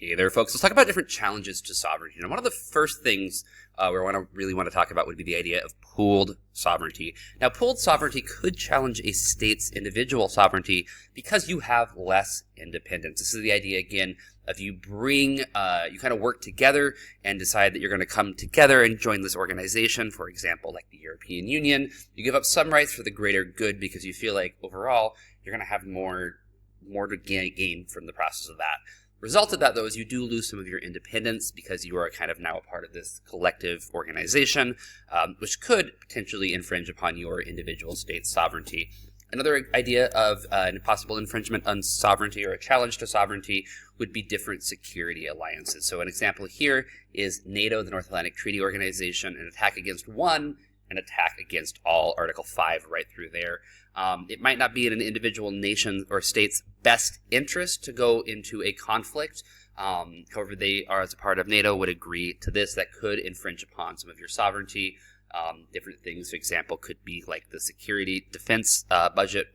Hey there, folks. Let's talk about different challenges to sovereignty. Now, one of the first things we really want to talk about would be the idea of pooled sovereignty. Now, pooled sovereignty could challenge a state's individual sovereignty because you have less independence. This is the idea, again, of you kind of work together and decide that you're going to come together and join this organization, for example, like the European Union. You give up some rights for the greater good because you feel like overall you're going to have more to gain from the process of that. Result of that, though, is you do lose some of your independence because you are kind of now a part of this collective organization, which could potentially infringe upon your individual state's sovereignty. Another idea of an possible infringement on sovereignty or a challenge to sovereignty would be different security alliances. So an example here is NATO, the North Atlantic Treaty Organization, an attack against one, an attack against all, Article 5 right through there. It might not be in an individual nation or state's best interest to go into a conflict. However, they are, as a part of NATO, would agree to this. That could infringe upon some of your sovereignty. Different things, for example, could be like the security defense budget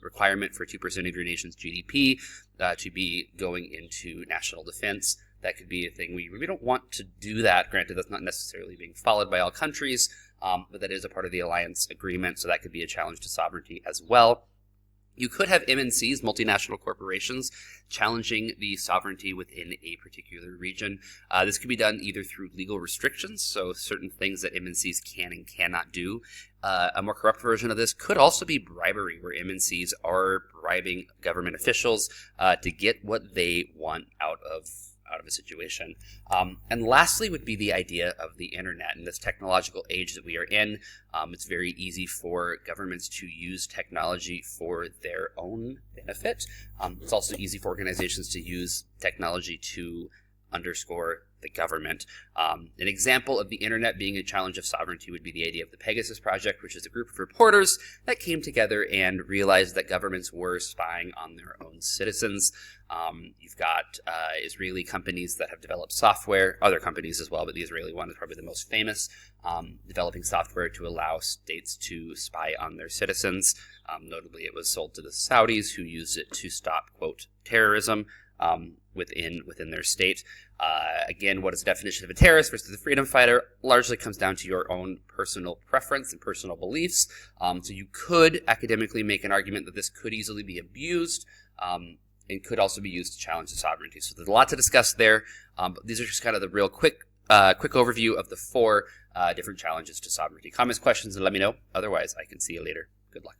requirement for 2% of your nation's GDP to be going into national defense. That could be a thing we don't want to do that. Granted, that's not necessarily being followed by all countries, but that is a part of the alliance agreement, so that could be a challenge to sovereignty as well. You could have MNCs, multinational corporations, challenging the sovereignty within a particular region. This could be done either through legal restrictions, so certain things that MNCs can and cannot do. A more corrupt version of this could also be bribery, where MNCs are bribing government officials to get what they want out of a situation. And lastly would be the idea of the internet. In this technological age that we are in, it's very easy for governments to use technology for their own benefit. It's also easy for organizations to use technology to underscore the government. An example of the internet being a challenge of sovereignty would be the idea of the Pegasus Project, which is a group of reporters that came together and realized that governments were spying on their own citizens. You've got Israeli companies that have developed software, other companies as well, but the Israeli one is probably the most famous, developing software to allow states to spy on their citizens. Notably, it was sold to the Saudis, who used it to stop, quote, terrorism within their state. Again, what is the definition of a terrorist versus a freedom fighter largely comes down to your own personal preference and personal beliefs. So you could academically make an argument that this could easily be abused and could also be used to challenge the sovereignty. So there's a lot to discuss there, but these are just kind of the real quick overview of the four different challenges to sovereignty. Comments, questions, and let me know. Otherwise, I can see you later. Good luck.